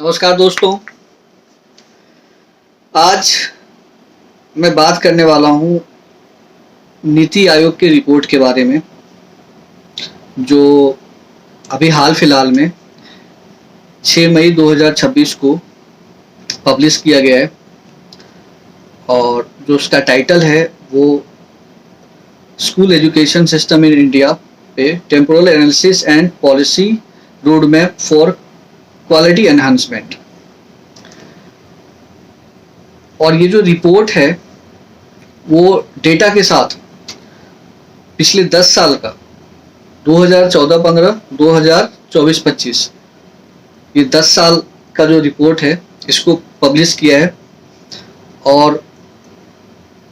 नमस्कार दोस्तों, आज मैं बात करने वाला हूँ नीति आयोग की रिपोर्ट के बारे में, जो अभी हाल फिलहाल में 6 मई 2026 को पब्लिश किया गया है और जो उसका टाइटल है वो school education system in India पे temporal analysis and policy road map for quality enhancement. और ये जो रिपोर्ट है वो डेटा के साथ पिछले 10 साल का 2014-15, 2024-25 ये 10 साल का जो रिपोर्ट है इसको पब्लिश किया है और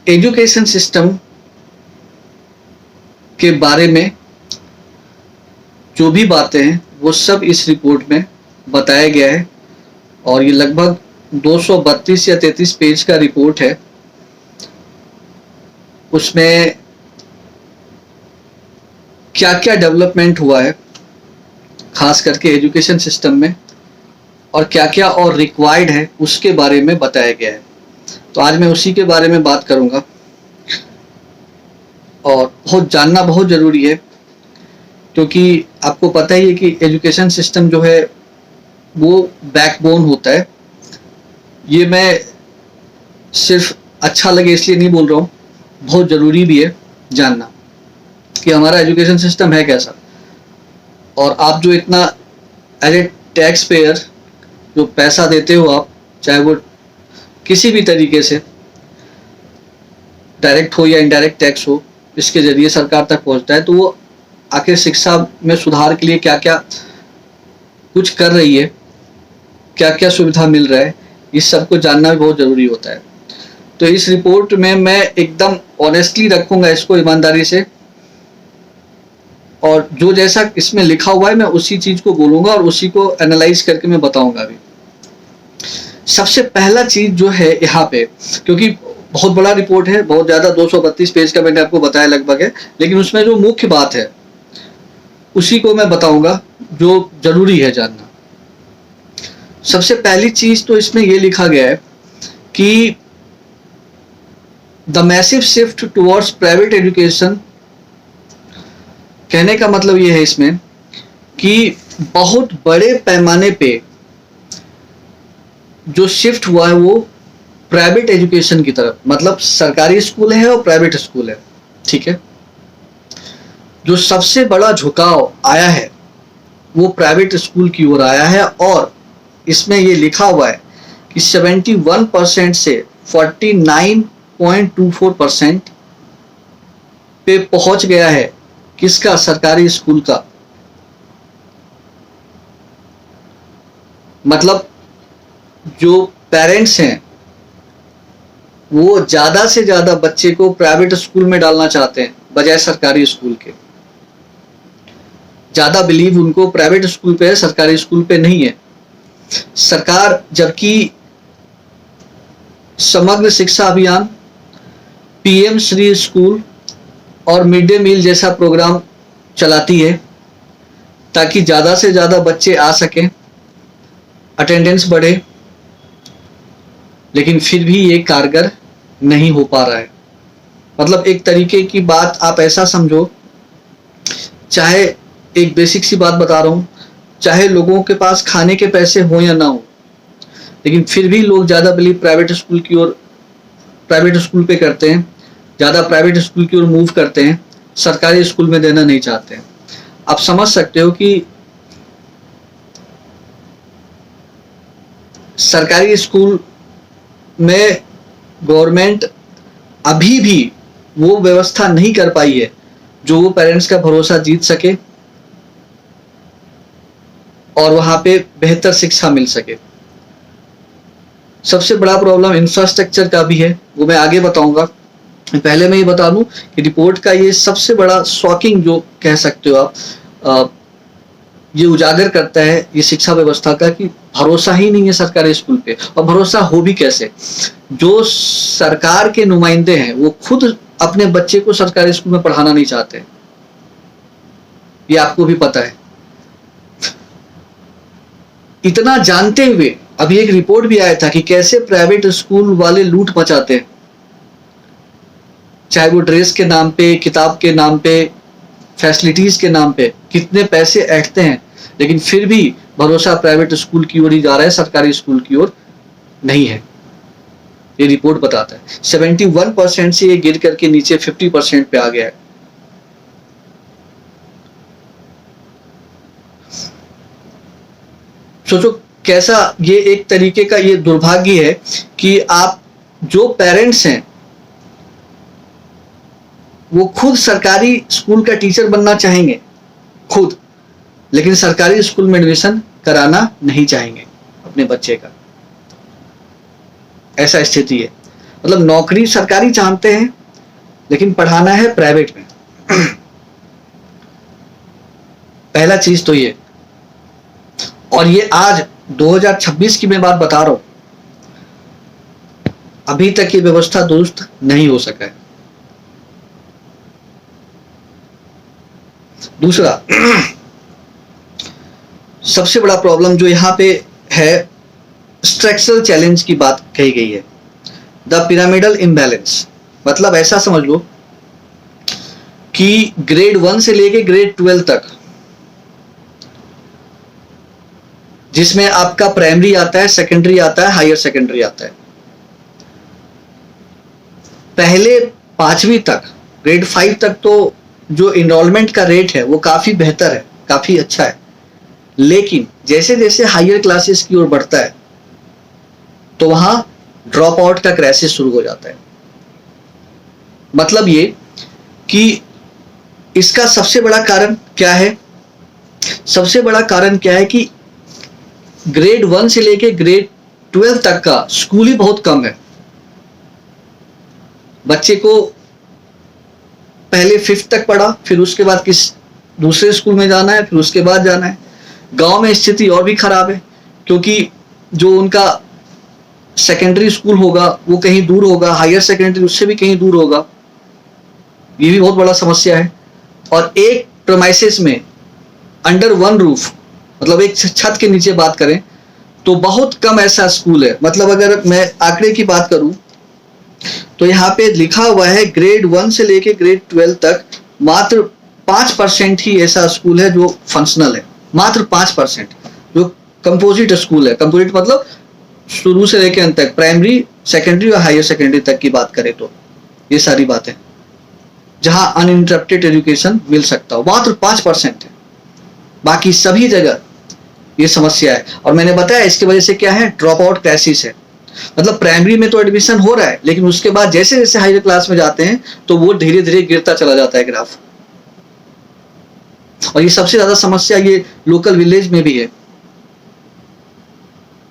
एजुकेशन सिस्टम के बारे में जो भी बातें हैं वो सब इस रिपोर्ट में बताया गया है। और ये लगभग 232 या 33 पेज का रिपोर्ट है। उसमें क्या क्या डेवलपमेंट हुआ है खास करके एजुकेशन सिस्टम में और क्या क्या और रिक्वायर्ड है उसके बारे में बताया गया है। तो आज मैं उसी के बारे में बात करूंगा और जानना बहुत ज़रूरी है, क्योंकि आपको पता ही है कि एजुकेशन सिस्टम जो है वो बैकबोन होता है। ये मैं सिर्फ अच्छा लगे इसलिए नहीं बोल रहा हूँ, बहुत ज़रूरी भी है जानना कि हमारा एजुकेशन सिस्टम है कैसा। और आप जो इतना एज ए टैक्स पेयर जो पैसा देते हो आप, चाहे वो किसी भी तरीके से डायरेक्ट हो या इनडायरेक्ट टैक्स हो, इसके ज़रिए सरकार तक पहुँचता है, तो वो आखिर शिक्षा में सुधार के लिए क्या क्या कुछ कर रही है, क्या क्या सुविधा मिल रहा है, इस सब को जानना भी बहुत ज़रूरी होता है। तो इस रिपोर्ट में मैं एकदम ऑनेस्टली रखूँगा इसको, ईमानदारी से, और जो जैसा इसमें लिखा हुआ है मैं उसी चीज़ को बोलूँगा और उसी को एनालाइज करके मैं बताऊँगा। अभी सबसे पहला चीज़ जो है यहाँ पे, क्योंकि बहुत बड़ा रिपोर्ट है, बहुत ज़्यादा 232 पेज का मैंने आपको बताया लगभग है, लेकिन उसमें जो मुख्य बात है उसी को मैं बताऊँगा जो ज़रूरी है जानना। सबसे पहली चीज़ तो इसमें ये लिखा गया है कि the massive shift towards private education. कहने का मतलब ये है इसमें कि बहुत बड़े पैमाने पे जो शिफ्ट हुआ है वो प्राइवेट एजुकेशन की तरफ, मतलब सरकारी स्कूल है और प्राइवेट स्कूल है, ठीक है। जो सबसे बड़ा झुकाव आया है वो प्राइवेट स्कूल की ओर आया है और इसमें ये लिखा हुआ है कि 71% से 49.24% पे पहुंच गया है किसका, सरकारी स्कूल का। मतलब जो पेरेंट्स हैं वो ज़्यादा से ज़्यादा बच्चे को प्राइवेट स्कूल में डालना चाहते हैं बजाय सरकारी स्कूल के। ज़्यादा बिलीव उनको प्राइवेट स्कूल पे है, सरकारी स्कूल पे नहीं है। सरकार जबकि समग्र शिक्षा अभियान, पीएम श्री स्कूल और मिड डे मील जैसा प्रोग्राम चलाती है ताकि ज़्यादा से ज़्यादा बच्चे आ सकें, अटेंडेंस बढ़े, लेकिन फिर भी ये कारगर नहीं हो पा रहा है। मतलब एक तरीके की बात आप ऐसा समझो, चाहे एक बेसिक सी बात बता रहा हूँ, चाहे लोगों के पास खाने के पैसे हो या ना हो, लेकिन फिर भी लोग ज़्यादा बिलीव प्राइवेट स्कूल की ओर, प्राइवेट स्कूल पे करते हैं, ज़्यादा प्राइवेट स्कूल की ओर मूव करते हैं, सरकारी स्कूल में देना नहीं चाहते हैं। आप समझ सकते हो कि सरकारी स्कूल में गवर्नमेंट अभी भी वो व्यवस्था नहीं कर पाई है जो वो पेरेंट्स का भरोसा जीत सके और वहाँ पे बेहतर शिक्षा मिल सके। सबसे बड़ा प्रॉब्लम इंफ्रास्ट्रक्चर का भी है, वो मैं आगे बताऊंगा। पहले मैं ये बता दूं कि रिपोर्ट का ये सबसे बड़ा शॉकिंग जो कह सकते हो आप, ये उजागर करता है ये शिक्षा व्यवस्था का कि भरोसा ही नहीं है सरकारी स्कूल पे। और भरोसा हो भी कैसे, जो सरकार के नुमाइंदे हैं वो खुद अपने बच्चे को सरकारी स्कूल में पढ़ाना नहीं चाहते, ये आपको भी पता है। इतना जानते हुए अभी एक रिपोर्ट भी आया था कि कैसे प्राइवेट स्कूल वाले लूट मचाते हैं, चाहे वो ड्रेस के नाम पे, किताब के नाम पे, फैसिलिटीज के नाम पे कितने पैसे ऐंठते हैं, लेकिन फिर भी भरोसा प्राइवेट स्कूल की ओर ही जा रहा है, सरकारी स्कूल की ओर नहीं है। ये रिपोर्ट बताता है 71% से ये गिर करके नीचे 50% पे आ गया है। सोचो कैसा ये एक तरीके का ये दुर्भाग्य है कि आप जो पेरेंट्स हैं वो खुद सरकारी स्कूल का टीचर बनना चाहेंगे खुद, लेकिन सरकारी स्कूल में एडमिशन कराना नहीं चाहेंगे अपने बच्चे का। ऐसा स्थिति है, मतलब नौकरी सरकारी चाहते हैं लेकिन पढ़ाना है प्राइवेट में। पहला चीज तो ये, और ये आज 2026 की मैं बात बता रहा हूं, अभी तक ये व्यवस्था दुरुस्त नहीं हो सका है। दूसरा सबसे बड़ा प्रॉब्लम जो यहां पे है, स्ट्रक्चरल चैलेंज की बात कही गई है, द पिरामिडल इम्बैलेंस। मतलब ऐसा समझ लो कि ग्रेड 1 से लेके ग्रेड 12 तक, जिसमें आपका प्राइमरी आता है, सेकेंडरी आता है, हायर सेकेंडरी आता है, पहले 5वीं तक, ग्रेड 5 तक तो जो इनरोलमेंट का रेट है वो काफी बेहतर है, काफी अच्छा है। लेकिन जैसे जैसे हायर क्लासेस की ओर बढ़ता है तो वहां ड्रॉप आउट का क्राइसिस शुरू हो जाता है। मतलब ये कि इसका सबसे बड़ा कारण क्या है? सबसे बड़ा कारण क्या है कि ग्रेड 1 से लेके ग्रेड 12 तक का स्कूल ही बहुत कम है। बच्चे को पहले 5th तक पढ़ा, फिर उसके बाद किस दूसरे स्कूल में जाना है, फिर उसके बाद जाना है। गांव में स्थिति और भी खराब है, क्योंकि जो उनका सेकेंडरी स्कूल होगा वो कहीं दूर होगा, हायर सेकेंडरी उससे भी कहीं दूर होगा। ये भी बहुत बड़ा समस्या है। और एक प्रेमाइसेस में अंडर वन रूफ, मतलब एक छत के नीचे बात करें तो बहुत कम ऐसा स्कूल है। मतलब अगर मैं आंकड़े की बात करूं तो यहाँ पे लिखा हुआ है ग्रेड 1 से लेके ग्रेड 12 तक मात्र 5% ही ऐसा स्कूल है जो फंक्शनल है, मात्र 5%। जो कंपोजिट स्कूल है, कंपोजिट मतलब शुरू से लेके अंत तक, प्राइमरी, सेकेंडरी और हायर सेकेंडरी तक की बात करें तो ये सारी बातें, जहां अनइंटरप्टेड एजुकेशन मिल सकता हो, मात्र 5% है। बाकी सभी जगह ये समस्या है। और मैंने बताया इसकी वजह से क्या है, ड्रॉप आउट क्राइसिस है। मतलब प्राइमरी में तो एडमिशन हो रहा है, लेकिन उसके बाद जैसे जैसे हायर क्लास में जाते हैं तो वो धीरे धीरे गिरता चला जाता है ग्राफ। और ये सबसे ज्यादा समस्या ये लोकल विलेज में भी है।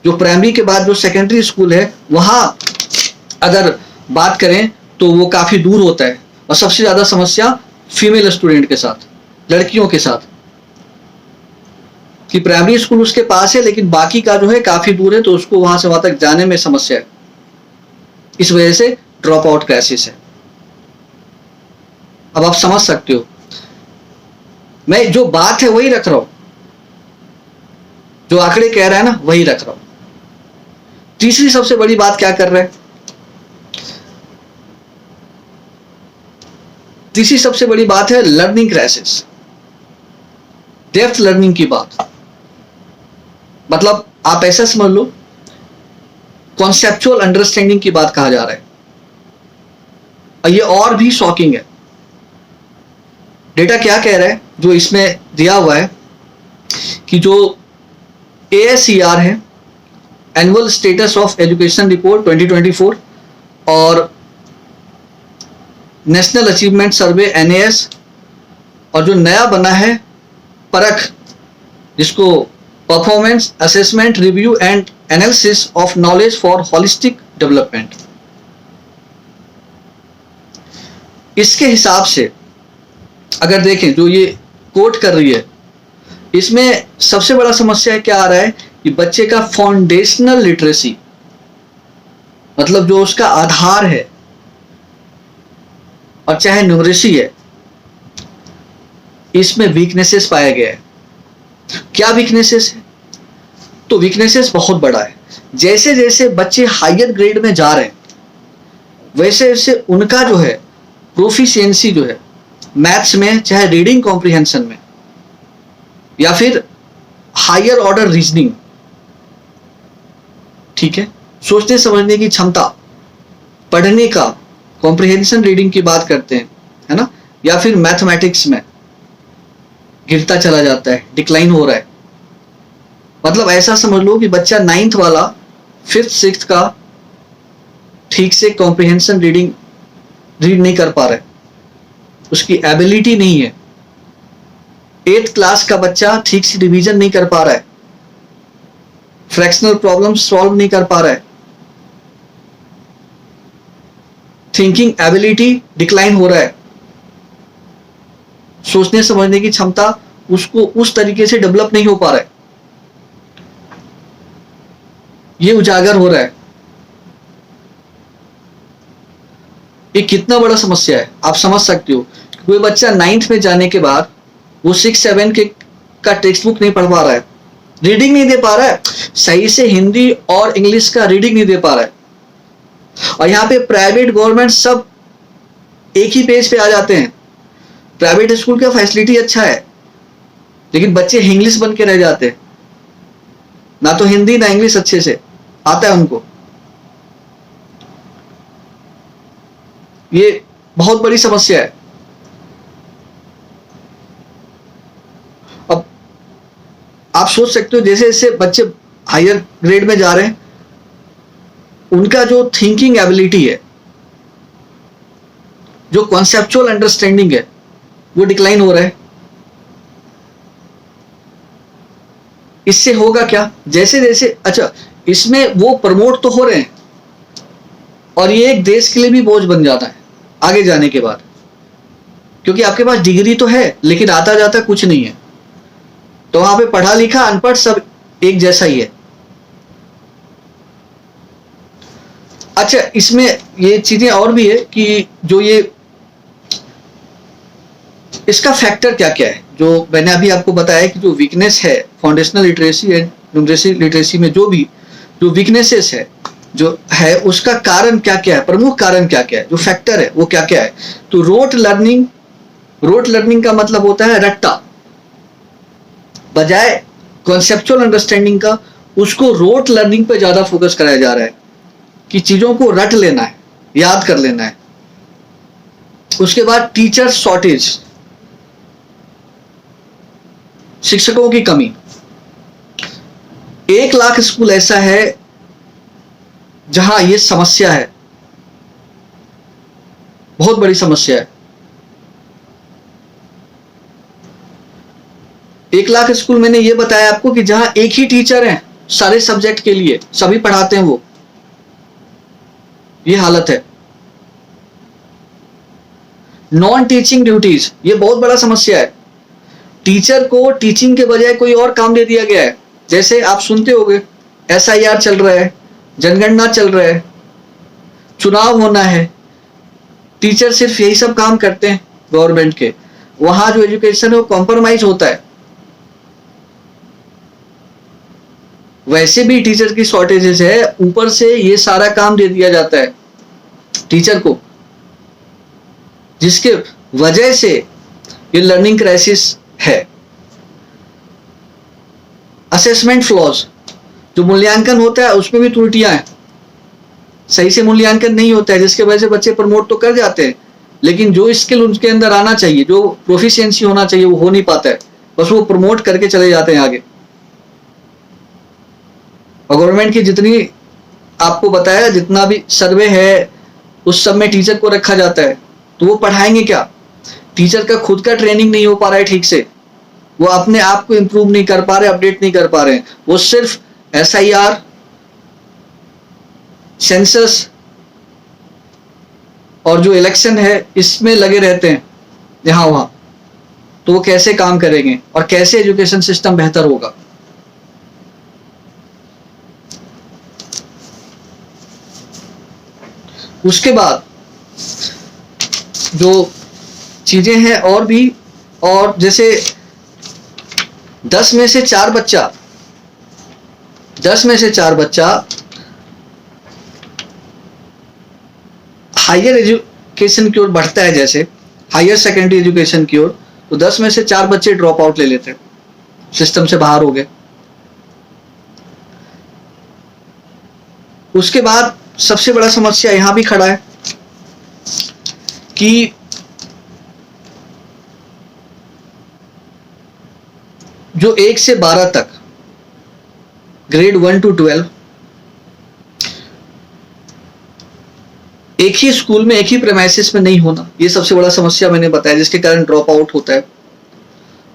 जो प्राइमरी के बाद जो सेकेंडरी स्कूल है वहां अगर बात करें तो वो काफी दूर होता है। और सबसे ज्यादा समस्या फीमेल स्टूडेंट के साथ, लड़कियों के साथ, कि प्राइमरी स्कूल उसके पास है लेकिन बाकी का जो है काफी दूर है, तो उसको वहां से वहां तक जाने में समस्या है। इस वजह से ड्रॉप आउट क्राइसिस है। अब आप समझ सकते हो, मैं जो बात है वही रख रहा हूं, जो आंकड़े कह रहा है ना वही रख रहा हूं। तीसरी सबसे बड़ी बात क्या कर रहा है, तीसरी सबसे बड़ी बात है लर्निंग क्राइसिस, डेप्थ लर्निंग की बात। मतलब आप ऐसा समझ लो कॉन्सेप्चुअल अंडरस्टैंडिंग की बात कहा जा रहा है। और ये और भी शॉकिंग है। डेटा क्या कह रहा है जो इसमें दिया हुआ है कि जो ASER है, annual status of education report 2024, और नेशनल अचीवमेंट सर्वे NAS, और जो नया बना है परख, जिसको performance assessment review and analysis of knowledge for holistic development, इसके हिसाब से अगर देखें जो ये कोट कर रही है, इसमें सबसे बड़ा समस्या क्या आ रहा है कि बच्चे का फाउंडेशनल लिटरेसी, मतलब जो उसका आधार है और चाहे न्यूमरेसी है, इसमें वीकनेसेस पाया गया है। क्या वीकनेसेस है? तो वीकनेसेस बहुत बड़ा है। जैसे जैसे बच्चे हायर ग्रेड में जा रहे हैं वैसे वैसे उनका जो है प्रोफिशिएंसी जो है मैथ्स में, चाहे रीडिंग कॉम्प्रिहेंशन में या फिर हायर ऑर्डर रीजनिंग, ठीक है, सोचने समझने की क्षमता, पढ़ने का कॉम्प्रिहेंशन रीडिंग की बात करते हैं, है ना, या फिर मैथमेटिक्स में गिरता चला जाता है, डिक्लाइन हो रहा है। मतलब ऐसा समझ लो कि बच्चा 9th वाला 5th 6th का ठीक से कॉम्प्रिहेंशन रीडिंग रीड नहीं कर पा रहा है, उसकी एबिलिटी नहीं है। 8th क्लास का बच्चा ठीक से डिवीजन नहीं कर पा रहा है, फ्रैक्शनल प्रॉब्लम सॉल्व नहीं कर पा रहा है, थिंकिंग एबिलिटी डिक्लाइन हो रहा है, सोचने समझने की क्षमता उसको उस तरीके से डेवलप नहीं हो पा रहा है, ये उजागर हो रहा है। ये कितना बड़ा समस्या है आप समझ सकते हो। कोई बच्चा 9th में जाने के बाद वो 6-7 के का टेक्स्ट बुक नहीं पढ़ पा रहा है, रीडिंग नहीं दे पा रहा है, सही से हिंदी और इंग्लिश का रीडिंग नहीं दे पा रहा है। और यहाँ पे प्राइवेट गवर्नमेंट सब एक ही पेज पे आ जाते हैं। प्राइवेट स्कूल का फैसिलिटी अच्छा है लेकिन बच्चे इंग्लिश बन के रह जाते हैं, ना तो हिंदी ना इंग्लिश अच्छे से आता है उनको। ये बहुत बड़ी समस्या है। अब आप सोच सकते हो जैसे जैसे बच्चे हायर ग्रेड में जा रहे हैं उनका जो थिंकिंग एबिलिटी है, जो कॉन्सेप्चुअल अंडरस्टैंडिंग है, वो डिक्लाइन हो रहा है। इससे होगा क्या, जैसे जैसे अच्छा इसमें वो प्रमोट तो हो रहे हैं और ये एक देश के लिए भी बोझ बन जाता है आगे जाने के बाद, क्योंकि आपके पास डिग्री तो है लेकिन आता जाता कुछ नहीं है, तो वहां पे पढ़ा लिखा अनपढ़ सब एक जैसा ही है। अच्छा इसमें ये चीजें और भी है कि जो ये इसका फैक्टर क्या क्या है, जो मैंने अभी आपको बताया कि जो वीकनेस है foundational literacy and numeracy literacy में जो भी जो वीकनेसेस है जो है उसका कारण क्या क्या है, प्रमुख कारण क्या क्या है, जो फैक्टर है वो क्या क्या है। तो रोट लर्निंग का मतलब होता है रट्टा, बजाय कॉन्सेप्चुअल अंडरस्टैंडिंग का उसको रोट लर्निंग पे ज्यादा फोकस कराया जा रहा है कि चीजों को रट लेना है, याद कर लेना है। उसके बाद टीचर शॉर्टेज, शिक्षकों की कमी। 1 लाख स्कूल ऐसा है जहां यह समस्या है, बहुत बड़ी समस्या है। 1 लाख स्कूल मैंने यह बताया आपको कि जहां एक ही टीचर है सारे सब्जेक्ट के लिए, सभी पढ़ाते हैं वो, ये हालत है। नॉन टीचिंग ड्यूटीज, ये बहुत बड़ा समस्या है। टीचर को टीचिंग के बजाय कोई और काम दे दिया गया है। जैसे आप सुनते होंगे SIR चल रहा है, जनगणना चल रहा है, चुनाव होना है, टीचर सिर्फ यही सब काम करते हैं गवर्नमेंट के। वहां जो एजुकेशन है वो कॉम्प्रोमाइज होता है। वैसे भी टीचर की शॉर्टेजेस है, ऊपर से ये सारा काम दे दिया जाता है टीचर को, जिसके वजह से ये लर्निंग क्राइसिस है। असेसमेंट फ्लॉज, जो मूल्यांकन होता है उसमें भी त्रुटियां हैं, सही से मूल्यांकन नहीं होता है, जिसके वजह से बच्चे प्रमोट तो कर जाते हैं लेकिन जो स्किल उनके अंदर आना चाहिए, जो प्रोफिशिएंसी होना चाहिए वो हो नहीं पाता है, बस वो प्रमोट करके चले जाते हैं आगे। और गवर्नमेंट की जितनी आपको बताया जितना भी सर्वे है उस सब में टीचर को रखा जाता है, तो वो पढ़ाएंगे क्या। टीचर का खुद का ट्रेनिंग नहीं हो पा रहा है ठीक से, वो अपने आप को इंप्रूव नहीं कर पा रहे, अपडेट नहीं कर पा रहे हैं, वो सिर्फ SIR, सेंसस और जो इलेक्शन है इसमें लगे रहते हैं यहां वहां। तो वो कैसे काम करेंगे और कैसे एजुकेशन सिस्टम बेहतर होगा। उसके बाद जो चीजें हैं और भी, और जैसे 10 में से 4 बच्चा 10 में से 4 बच्चा हायर एजुकेशन की ओर बढ़ता है, जैसे हायर सेकेंडरी एजुकेशन की ओर, तो 10 में से 4 बच्चे ड्रॉप आउट ले लेते हैं, सिस्टम से बाहर हो गए। उसके बाद सबसे बड़ा समस्या यहां भी खड़ा है कि जो 1 से 12 तक, ग्रेड 1 to 12, एक ही स्कूल में, एक ही प्रेमाइसिस में नहीं होना, ये सबसे बड़ा समस्या मैंने बताया, जिसके कारण ड्रॉप आउट होता है।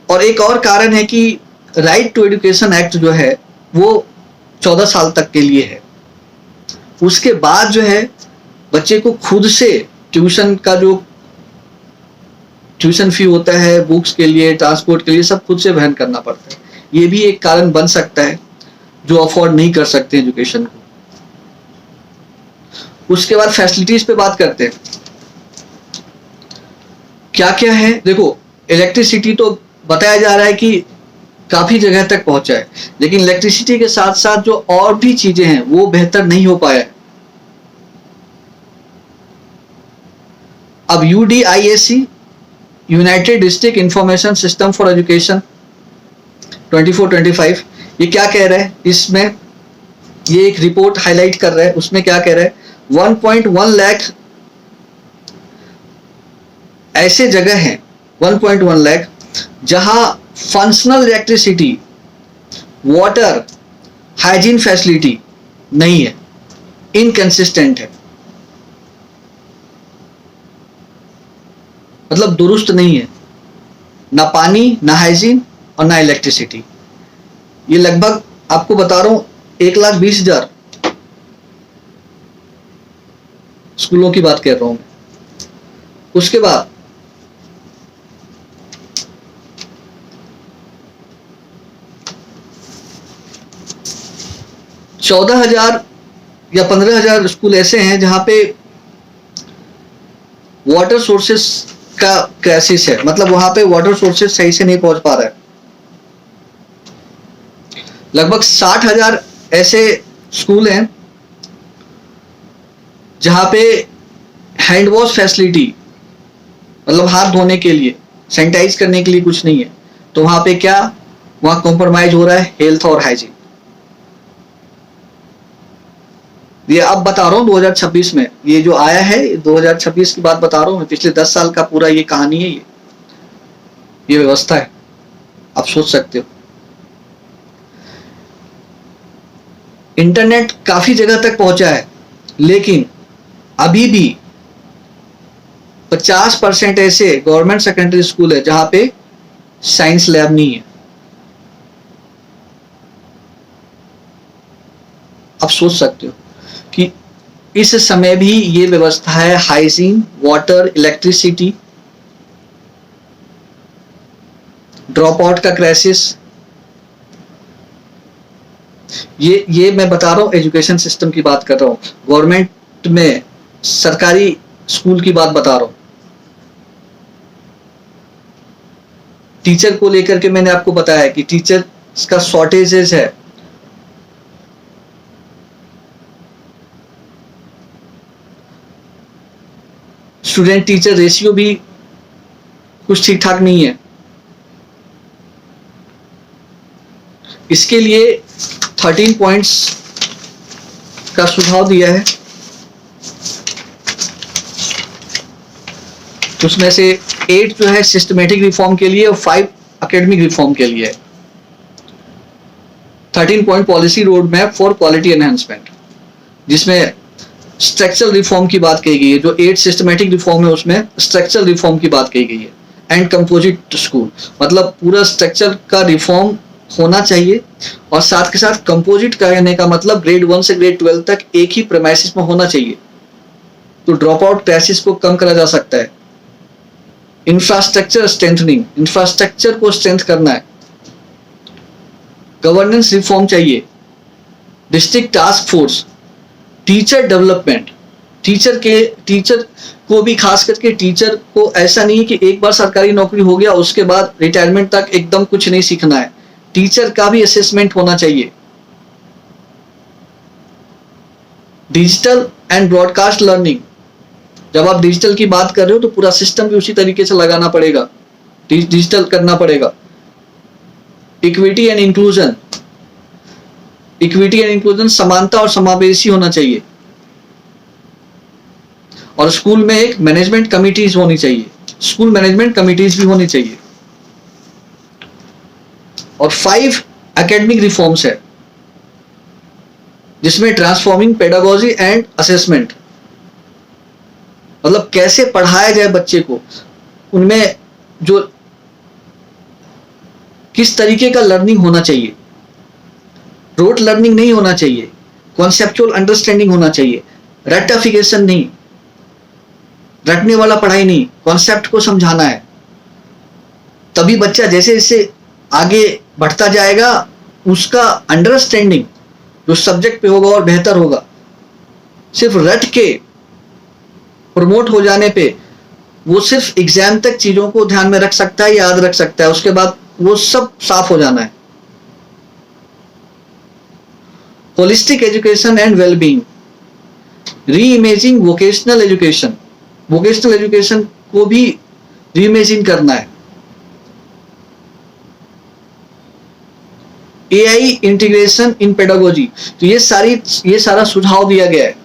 और एक और कारण है कि राइट टू एजुकेशन एक्ट जो है वो 14 साल तक के लिए है। उसके बाद जो है बच्चे को खुद से ट्यूशन का जो ट्यूशन फी होता है, बुक्स के लिए, ट्रांसपोर्ट के लिए, सब खुद से वहन करना पड़ता है। ये भी एक कारण बन सकता है जो अफोर्ड नहीं कर सकते एजुकेशन को। उसके बाद फैसिलिटीज पे बात करते हैं, क्या क्या है। देखो, इलेक्ट्रिसिटी तो बताया जा रहा है कि काफी जगह तक पहुंचा है, लेकिन इलेक्ट्रिसिटी के साथ साथ जो और भी चीजें हैं वो बेहतर नहीं हो पाया है। अब UDIAC, United district information system for education 24-25, ये क्या कह रहा है इसमें, ये एक रिपोर्ट हाईलाइट कर रहा है। उसमें क्या कह रहा है, 1.1 लाख ऐसे जगह हैं, 1.1 लाख जहां functional electricity, water, hygiene facility नहीं है, इनकंसिस्टेंट है, मतलब दुरुस्त नहीं है, ना पानी, ना हाइजीन और ना इलेक्ट्रिसिटी। ये लगभग आपको बता रहा हूं 1,20,000 स्कूलों की बात कर रहा हूं मैं। उसके बाद 14,000 या 15,000 स्कूल ऐसे हैं जहां पे वाटर सोर्सेस का क्राइसिस है, मतलब वहां पे वाटर सोर्सेस सही से नहीं पहुंच पा रहा है। लगभग 60,000 ऐसे स्कूल हैं जहां पे हैंड वॉश फैसिलिटी, मतलब हाथ धोने के लिए, सैनिटाइज करने के लिए कुछ नहीं है, तो वहां पे क्या, वहां कॉम्प्रोमाइज हो रहा है हेल्थ और हाइजीन। ये अब बता रहा हूं 2026 में ये जो आया है, 2026 की बात बता रहा हूं, पिछले 10 साल का पूरा ये कहानी है, ये व्यवस्था है, आप सोच सकते हो। इंटरनेट काफी जगह तक पहुंचा है, लेकिन अभी भी 50% ऐसे गवर्नमेंट सेकेंडरी स्कूल है जहां पे साइंस लैब नहीं है। आप सोच सकते हो कि इस समय भी ये व्यवस्था है, hygiene, water, electricity, drop out का क्राइसिस, ये मैं बता रहा हूं, एजुकेशन सिस्टम की बात कर रहा हूं, गवर्नमेंट में सरकारी स्कूल की बात बता रहा हूं। टीचर को लेकर के मैंने आपको बताया कि टीचर का शॉर्टेजेस है, स्टूडेंट टीचर रेशियो भी कुछ ठीक ठाक नहीं है। इसके लिए 13 पॉइंट्स का सुझाव दिया है, उसमें से 8 जो है सिस्टमेटिक रिफॉर्म के लिए और 5 एकेडमिक रिफॉर्म के लिए। 13 point policy road map for quality enhancement, जिसमें स्ट्रक्चरल रिफॉर्म की बात कही गई है। जो 8 सिस्टमेटिक रिफॉर्म है उसमें स्ट्रक्चरल रिफॉर्म की बात कही गई है। एंड कंपोजिट स्कूल, मतलब पूरा स्ट्रक्चर का रिफॉर्म होना चाहिए, और साथ के साथ कंपोजिट कहने का मतलब ग्रेड 1 से ग्रेड 12 तक एक ही प्रेमाइसिस में होना चाहिए, तो ड्रॉप आउट क्राइसिस को कम करा जा सकता है। इंफ्रास्ट्रक्चर स्ट्रेंथनिंग, इंफ्रास्ट्रक्चर को स्ट्रेंथ करना है। गवर्नेंस रिफॉर्म चाहिए। District task force, teacher development, teacher को भी, खास करके टीचर को ऐसा नहीं है कि एक बार सरकारी नौकरी हो गया उसके बाद रिटायरमेंट तक एकदम कुछ नहीं सीखना है। टीचर का भी असेसमेंट होना चाहिए। डिजिटल एंड ब्रॉडकास्ट लर्निंग, जब आप डिजिटल की बात कर रहे हो तो पूरा सिस्टम भी उसी तरीके से लगाना पड़ेगा, डिजिटल करना पड़ेगा। Equity and inclusion, equity and inclusion समानता और समावेशी होना चाहिए, और स्कूल में एक मैनेजमेंट कमिटीज होनी चाहिए, स्कूल मैनेजमेंट कमिटीज भी होनी चाहिए। और 5 एकेडमिक रिफॉर्म्स है, जिसमें ट्रांसफॉर्मिंग पेडागोजी एंड असेसमेंट, मतलब कैसे पढ़ाया जाए बच्चे को, उनमें जो किस तरीके का लर्निंग होना चाहिए, रोट लर्निंग नहीं होना चाहिए, कॉन्सेप्चुअल अंडरस्टैंडिंग होना चाहिए, रटिफिकेशन नहीं, रटने वाला पढ़ाई नहीं, कॉन्सेप्ट को समझाना है। तभी बच्चा जैसे जैसे आगे बढ़ता जाएगा उसका अंडरस्टैंडिंग जो सब्जेक्ट पे होगा और बेहतर होगा। सिर्फ रट के प्रमोट हो जाने पे वो सिर्फ एग्जाम तक चीजों को ध्यान में रख सकता है, याद रख सकता है, उसके बाद वो सब साफ हो जाना है। होलिस्टिक एजुकेशन एंड वेलबींग, री imaging vocational education, vocational education को भी री इमेजिन करना है। एआई इंटीग्रेशन इन पेडागोजी, तो ये सारा सुझाव दिया गया है।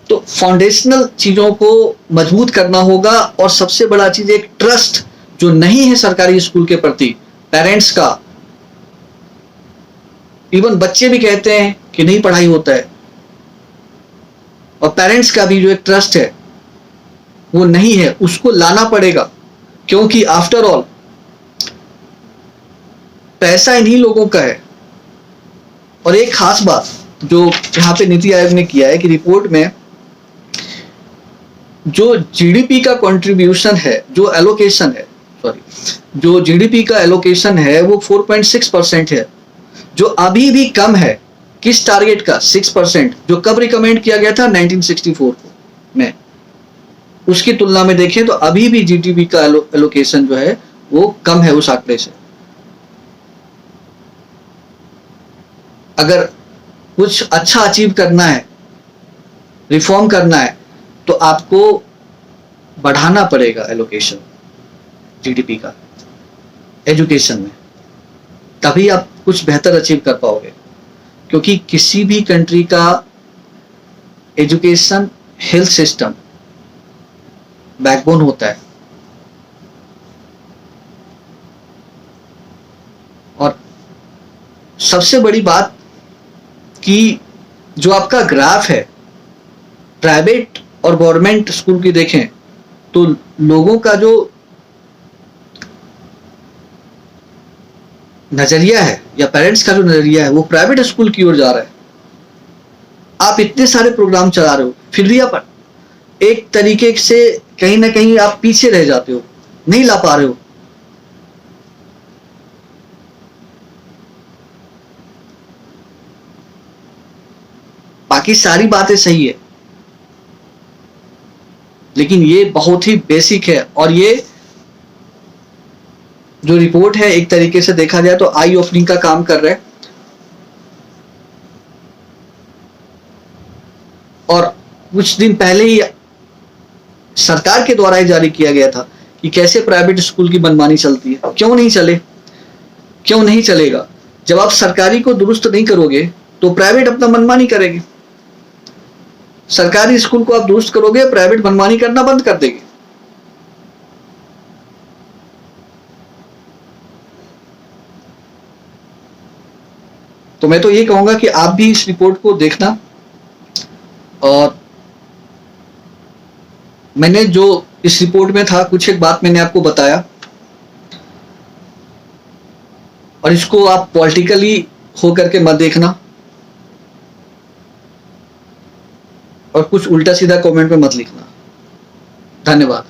तो फाउंडेशनल चीजों को मजबूत करना होगा, और सबसे बड़ा चीज एक ट्रस्ट जो नहीं है सरकारी स्कूल के प्रति पेरेंट्स का। इवन बच्चे भी कहते हैं कि नहीं पढ़ाई होता है, और पेरेंट्स का भी जो एक ट्रस्ट है वो नहीं है, उसको लाना पड़ेगा। क्योंकि आफ्टर ऑल पैसा इन्हीं लोगों का है। और एक खास बात जो यहां पे नीति आयोग ने किया है कि रिपोर्ट में जो जीडीपी का कंट्रीब्यूशन है, जो एलोकेशन है, जो जीडीपी का एलोकेशन है वो 4.6% है, जो अभी भी कम है। किस टारगेट का? 6%, जो कब रिकमेंड किया गया था 1964 में। उसकी तुलना में देखें तो अभी भी जीडीपी का एलोकेशन जो है वो कम है उस आंकड़े से। अगर कुछ अच्छा अचीव करना है, रिफॉर्म करना है, तो आपको बढ़ाना पड़ेगा एलोकेशन जीडीपी का एजुकेशन में, तभी आप कुछ बेहतर अचीव कर पाओगे। क्योंकि किसी भी कंट्री का एजुकेशन हेल्थ सिस्टम बैकबोन होता है। और सबसे बड़ी बात कि जो आपका ग्राफ है प्राइवेट और गवर्नमेंट स्कूल की देखें तो लोगों का जो नजरिया है या पेरेंट्स का जो नजरिया है वो प्राइवेट स्कूल की ओर जा रहा है। आप इतने सारे प्रोग्राम चला रहे हो, फिर भी आप एक तरीके से कहीं ना कहीं आप पीछे रह जाते हो, नहीं ला पा रहे हो। बाकी सारी बातें सही है, लेकिन ये बहुत ही बेसिक है। और ये जो रिपोर्ट है एक तरीके से देखा जाए तो आई ओपनिंग का काम कर रहा है। और कुछ दिन पहले ही सरकार के द्वारा ही जारी किया गया था कि कैसे प्राइवेट स्कूल की मनमानी चलती है। क्यों नहीं चले, क्यों नहीं चलेगा? जब आप सरकारी को दुरुस्त नहीं करोगे तो प्राइवेट अपना मनमानी करेगी। सरकारी स्कूल को आप दुरुस्त करोगे, प्राइवेट मनमानी करना बंद कर देगी। तो मैं तो ये कहूंगा कि आप भी इस रिपोर्ट को देखना, और मैंने जो इस रिपोर्ट में था कुछ एक बात मैंने आपको बताया, और इसको आप पॉलिटिकली होकर के मत देखना और कुछ उल्टा सीधा कमेंट में मत लिखना। धन्यवाद।